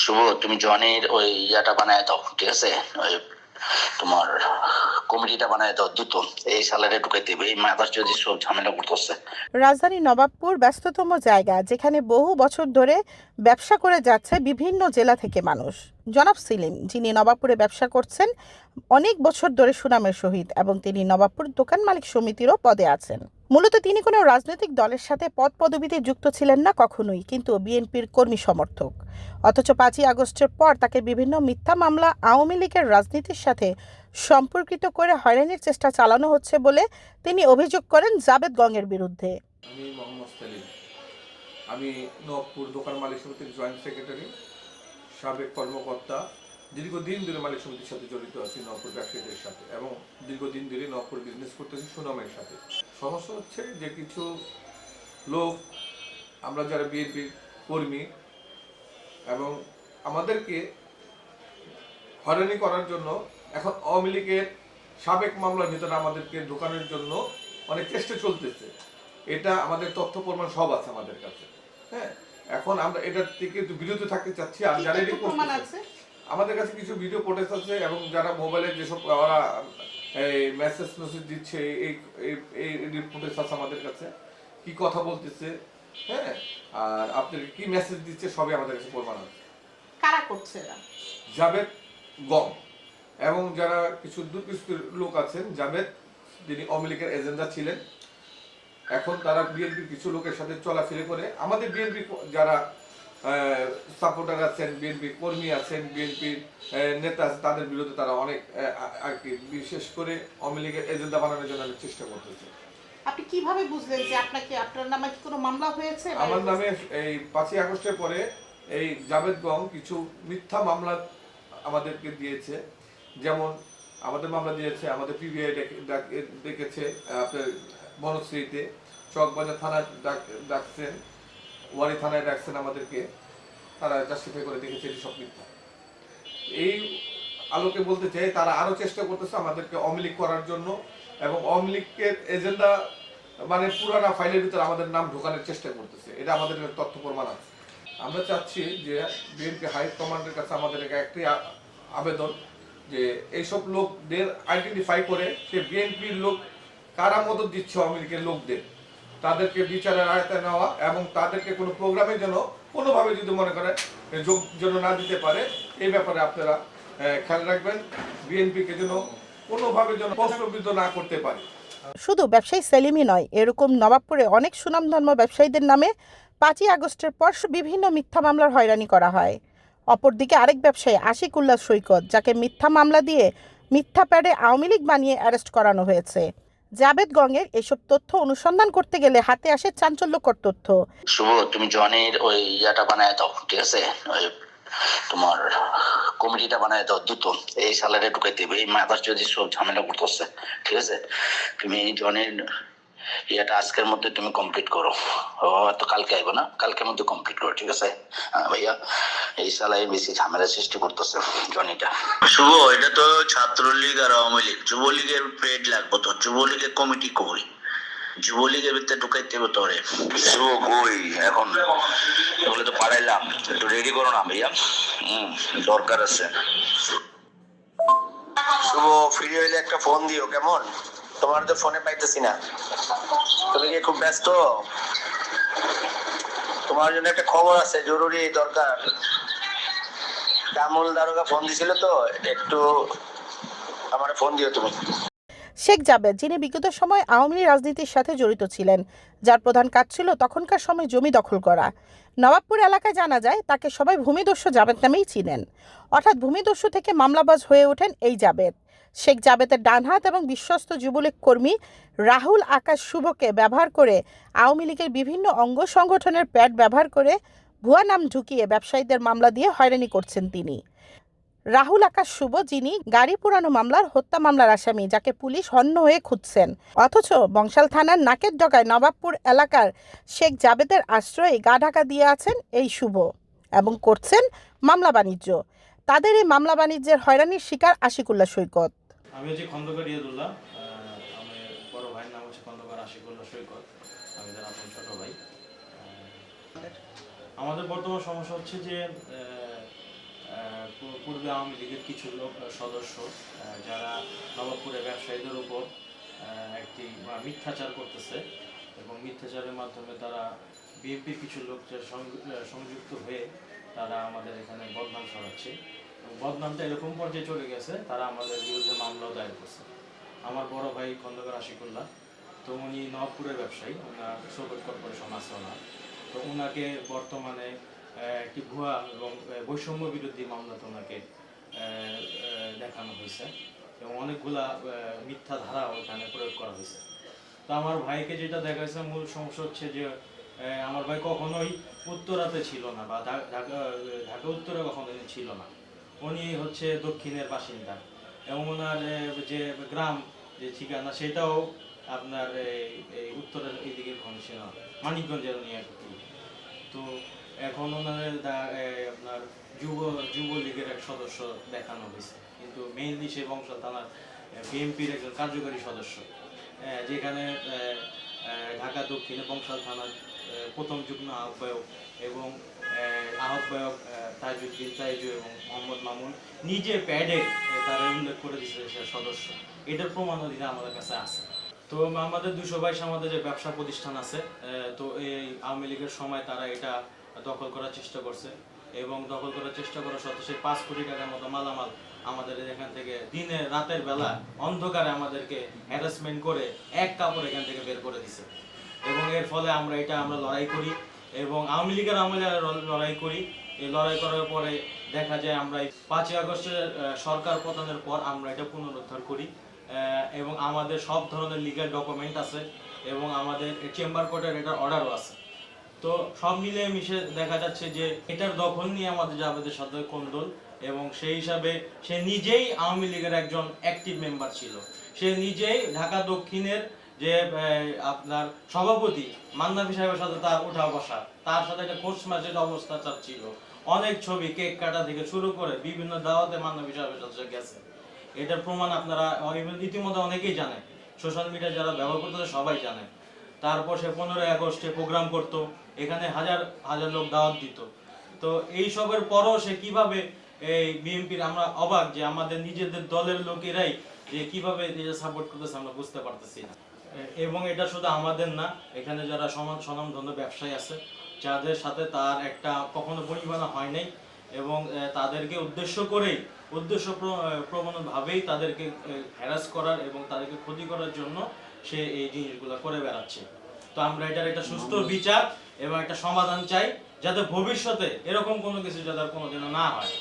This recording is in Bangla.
শুভ, তুমি জনের ওই ইয়াটা বানায় দাও, ঠিক আছে? ওই তোমার কমিটিটা বানায় দাও দ্রুত। এই সালারে ঢুকাই দেবে, এই মাদার যদি সব ঝামেলা করতেছে। রাজধানী নবাবপুর ব্যস্ততম জায়গা, যেখানে বহু বছর ধরে ব্যবসা করে যাচ্ছে বিভিন্ন জেলা থেকে মানুষ। জনাব সেলিম, যিনি নবাবপুরে ব্যবসা করছেন অনেক বছর ধরে সুনামের সহিত, এবং তিনি নবাবপুর দোকান মালিক সমিতিরও পদে আছেন। মূলত তিনি কোনো রাজনৈতিক দলের সাথে পদ পদবিতে যুক্ত ছিলেন না কখনোই, কিন্তু বিএনপির কর্মী সমর্থক। অথচ 5ই আগস্টের পর তাকে বিভিন্ন মিথ্যা মামলা আওয়ামী লীগের রাজনীতির সাথে সম্পর্কিত করে হয়রানির চেষ্টা চালানো হচ্ছে বলে তিনি অভিযোগ করেন জাবেদ গংয়ের বিরুদ্ধে। আমি মোহাম্মদ সেলিম, আমি নবপুর দোকান মালিক সমিতির জয়েন্ট সেক্রেটারি, সাবেক কর্মকর্তা। দীর্ঘদিন ধরে মালিক সমিতির সাথে জড়িত আছি, নবপুর ব্যবসায়ীদের সাথে, এবং দীর্ঘদিন ধরে নবপুর বিজনেস করতেছি সুনামের সাথে। সমস্যা হচ্ছে যে কিছু লোক, আমরা যারা বিএনপি কর্মী, এবং আমাদেরকে হয়রানি করার জন্য এখন আওয়ামী লীগের সাবেক মামলার ভিতরে আমাদেরকে ঢোকানোর জন্য অনেক চেষ্টা চলতেছে। এটা আমাদের তথ্য প্রমাণ সব আছে আমাদের কাছে। হ্যাঁ, এখন আমরা এটার থেকে একটু বিরত থাকতে চাচ্ছি। আর যারা আমাদের কাছে কিছু ভিডিও ফুটেজ আছে, এবং যারা মোবাইলে যেসব ওরা মেসেজ দিচ্ছে, এই ফুটেজ আছে আমাদের কাছে, কি কথা বলতেছে, হ্যাঁ, আর আপনাকে কি মেসেজ দিচ্ছে, সবই আমাদের কাছে প্রমাণ আছে। কারা করছে এরা? জাবেদ গং এবং যারা কিছু দুষ্কৃতী লোক আছেন। জাবেদ, যিনি আওয়ামী লীগের এজেন্ডা ছিলেন, এখন তারা বিএনপির কিছু লোকের সাথে চলাফেরা করে। আমাদের বিএনপি যারা সাপোর্টার আছেন, বিএনপি কর্মী আছেন, বিএনপির নেতা আছে, তাদের বিরুদ্ধে তারা অনেক আর কি, বিশেষ করে আওয়ামী লীগের এজেন্ডা বানানোর জন্য অনেক চেষ্টা করতেছে। আপনি কিভাবে বুঝলেন যে আপনার নামে কি কোনো মামলা হয়েছে? আমার নামে এই 5ই আগস্টের পরে এই জাবেদ গং কিছু মিথ্যা মামলা আমাদেরকে দিয়েছে। যেমন আমাদের মামলা দিয়েছে, আমাদের পিবিআই ডেকেছে আপনার বনশ্রীতে, চকবাজার থানায় ডাকছেন, ওয়ারি থানায় ডাকছেন আমাদেরকে। তারা জাস্টিফাই করে দেখেছে এটি সব মিথ্যা। এই আলোকে বলতে চাই, তারা আরো চেষ্টা করতেছে আমাদেরকে আওয়ামী লীগ করার জন্য, এবং আওয়ামী লীগের এজেন্ডা মানে পুরানা ফাইলের ভিতরে আমাদের নাম ঢোকানোর চেষ্টা করতেছে। এটা আমাদের তথ্য প্রমাণ আছে। আমরা চাচ্ছি যে বিএনপি হাই কমান্ডের কাছে আমাদের একটি আবেদন, যে এইসব লোকদের আইডেন্টিফাই করে সে বিএনপির লোক কারা মদত দিচ্ছে আওয়ামী লীগের লোকদের, তাদেরকে বিচারের আয়তায় নেওয়া, এবং তাদেরকে কোনো প্রোগ্রামে যেন কোনোভাবে যদি মনে করেন যোগ যেন না দিতে পারে, এই ব্যাপারে আপনারা খেয়াল রাখবেন। বিএনপিকে যেন কোনোভাবে যেন প্রশ্নবিদ্ধ না করতে পারে। শুধু ব্যবসায়ী সেলিমই নয়, এরকম নবাবপুরে অনেক সুনামধন্য ব্যবসায়ীদের নামে 5ই আগস্টের পর বিভিন্ন মিথ্যা মামলার হয়রানি করা হয়। অপরদিকে আরেক ব্যবসায়ী আশিকুল্লাহ সৈকত, যাকে মিথ্যা মামলা দিয়ে মিথ্যা প্যাডে আওয়ামী লীগ বানিয়ে অ্যারেস্ট করানো হয়েছে। জাবেদ গংয়ের এসব তথ্য অনুসন্ধান করতে গেলে হাতে আসে চাঞ্চল্যকর তথ্য। শুভ, তুমি জনের ওই ইয়াটা বানায় দাও, ঠিক আছে? ওই তোমার কমিটিটা বানায় দাও দ্রুত। এই সালারে ঢুকাই দেবে, এই মাদার যদি সব ঝামেলা করতেছে, ঠিক আছে? তুমি জনের ইয়াটা আজকের মধ্যে তুমি কমপ্লিট করো। তো কালকে আইবো না, কালকের মধ্যে কমপ্লিট করো, ঠিক আছে? ভাইয়া, এই সালাই বেশি ঝামেলা সৃষ্টি করতেছে জনিটা। শুভ, এটা তো ছাত্রলীগ আর আওয়ামী লীগ, যুবলীগের পেড লাগবো তো, যুবলীগের কমিটি কই? যুবলীগের ভিতরে ঢুকাইতে হবে তোরে। শুভ কই এখন? বলে তো পাঠাইলাম, একটু রেডি করো না ভাইয়া, দরকার আছে। শুভ, ফ্রি হইলে একটা ফোন দিও, কেমন? তোমার তো ফোনে পাইতেছি না, তুমি কি খুব ব্যস্ত? তোমার জন্য একটা খবর আছে, জরুরি দরকার। কামুল দারোগা ফোন দিছিল তো, একটু আমার ফোন দিও তুমি। শেখ জাবেদ, যিনি বিগত সময় আওয়ামী লীগ রাজনীতির সাথে জড়িত ছিলেন, যার প্রধান কাজ ছিল তখনকার সময় জমি দখল করা। নবাবপুর এলাকায় জানা যায় তাকে সবাই ভূমিদস্যু জাবেদ নামেই চিনেন। অর্থাৎ ভূমিদস্যু থেকে মামলাবাজ হয়ে ওঠেন এই জাবেদ। শেখ জাবেদের ডানহাত এবং বিশ্বস্ত যুবলীগ কর্মী রাহুল আকাশ শুভকে ব্যবহার করে আওয়ামী লীগের বিভিন্ন অঙ্গ সংগঠনের প্যাড ব্যবহার করে ভুয়া নাম ঢুকিয়ে ব্যবসায়ীদের মামলা দিয়ে হয়রানি করছেন তিনি। রাহুল আকাশ শুভ, যিনি গাড়ি পোড়ানো মামলার হত্যা মামলার আসামি, যাকে পুলিশ হন্য হয়ে খুঁজছেন। অথচ বংশাল থানার নাকের ডগায় নবাবপুর এলাকার শেখ জাবেদের আশ্রয়ে গা ঢাকা দিয়ে আছেন এই শুভ, এবং করছেন মামলা বাণিজ্য। তাদের এই মামলা বাণিজ্যের হয়রানির শিকার আশিকুল্লাহ সৈকত। আমি হচ্ছে খন্দকার ইয়েদুল্লাহ, আমি বড় ভাইয়ের নাম হচ্ছে খন্দকার আশিকুল্লাহ সৈকত, আমি তার আপন ছোট ভাই। আমাদের বর্তমান সমস্যা হচ্ছে যে পূর্বে আওয়ামী লীগের কিছু লোক সদস্য যারা নবাবপুরে ব্যবসায়ীদের উপর একটি মিথ্যাচার করতেছে এবং মিথ্যাচারের মাধ্যমে তারা বিএনপির কিছু লোক সংযুক্ত হয়ে তারা আমাদের এখানে বদনাম ছড়াচ্ছে। বদনামটা এরকম পর্যায়ে চলে গেছে, তারা আমাদের বিরুদ্ধে মামলাও দায়ের করছে। আমার বড় ভাই খন্দকার আশিকুল্লাহ, তো উনি নবাবপুরের ব্যবসায়ী, ওনার সৈকত কর্পোরেশন আছে ওনার, তো ওনাকে বর্তমানে একটি ভুয়া এবং বৈষম্য বিরোধী মামলাতে ওনাকে দেখানো হয়েছে এবং অনেকগুলা মিথ্যা ধারা ওখানে প্রয়োগ করা হয়েছে। তো আমার ভাইকে যেটা দেখা গেছে, মূল সমস্যা হচ্ছে যে আমার ভাই কখনোই উত্তরাতে ছিল না বা ঢাকা উত্তরে কখনোই ছিল না। উনি হচ্ছে দক্ষিণের বাসিন্দা এবং ওনার যে গ্রাম যে ঠিকানা সেটাও আপনার এই উত্তরের এইদিকে ছিল মানিকগঞ্জের উনি আর কি। তো এখন ওনাদের আপনার যুবলীগের এক সদস্য দেখানো হয়েছে, কিন্তু মেইনলি সে বংশাল থানার বিএনপির একজন কার্যকরী সদস্য, যেখানে ঢাকা দক্ষিণে বংশাল থানার প্রথম যুগ্ম আহ্বায়ক এবং আহ্বায়ক তাজউদ্দিন তাইজু এবং মোহাম্মদ মামুন নিজে প্যাডে তারা উল্লেখ করে দিচ্ছে সে সদস্য। এটার প্রমাণাদি আমাদের কাছে আছে। তো আমাদের 222 আমাদের যে ব্যবসা প্রতিষ্ঠান আছে, তো এই আওয়ামী লীগের সময় তারা এটা দখল করার চেষ্টা করছে এবং দখল করার চেষ্টা করার সত্ত্বেও সেই 5 কোটি টাকার মতো মালামাল আমাদের এখান থেকে দিনে রাতের বেলা অন্ধকারে আমাদেরকে হ্যারাসমেন্ট করে এক কাপড় এখান থেকে বের করে দিছে এবং এর ফলে আমরা লড়াই করি এবং আওয়ামী লীগের আমলে লড়াই করি। এই লড়াই করার পরে দেখা যায় আমরা 5ই আগস্টের সরকার পতনের পর আমরা এটা পুনরুদ্ধার করি এবং আমাদের সব ধরনের লিগ্যাল ডকুমেন্ট আছে এবং আমাদের চেম্বার কোর্টের এটার অর্ডারও আছে। তো সব মিলিয়ে মিশে দেখা যাচ্ছে যে এটার দখল নিয়ে আমাদের জাভেদের সাথে কোন্দল এবং সেই হিসাবে সে নিজেই আওয়ামী লীগের একজন অ্যাক্টিভ মেম্বার ছিল। সে নিজেই ঢাকা দক্ষিণের যে আপনার সভাপতি মান্নাফি সাহেবের সাথে তার উঠা বসা, তার সাথে একটা কোর্স ম্যাচের অবস্থা ছিল, অনেক ছবি কেক কাটা থেকে শুরু করে বিভিন্ন দাওয়াতে মান্নাফি সাহেবের সাথে গেছে। এটার প্রমাণ আপনারা ইতিমধ্যে অনেকেই জানেন, সোশ্যাল মিডিয়া যারা ব্যবহার করতেছে সবাই জানে। তারপর সে 15ই আগস্টে প্রোগ্রাম করতো, এখানে হাজার হাজার লোক দাওয়াত দিত। তো এই সবের পরও সে কিভাবে এই বিএনপির, আমরা অবাক যে আমাদের নিজেদের দলের লোকেরাই যে কিভাবে সাপোর্ট করতেছে আমরা বুঝতে পারতেছি না। এবং এটা শুধু আমাদের না, এখানে যারা স্বনামধন্য ব্যবসায়ী আছে যাদের সাথে তার একটা কখনো বনিবনা হয় নাই এবং তাদেরকে উদ্দেশ্য প্রবণভাবেই তাদেরকে হ্যারাস করার এবং তাদেরকে ক্ষতি করার জন্য সে এই জিনিসগুলো করে বেড়াচ্ছে। তো আমরা এটার একটা সুস্থ বিচার এবং একটা সমাধান চাই, যাতে ভবিষ্যতে এরকম কোনো কিছু যাতে কোনোদিনও না হয়।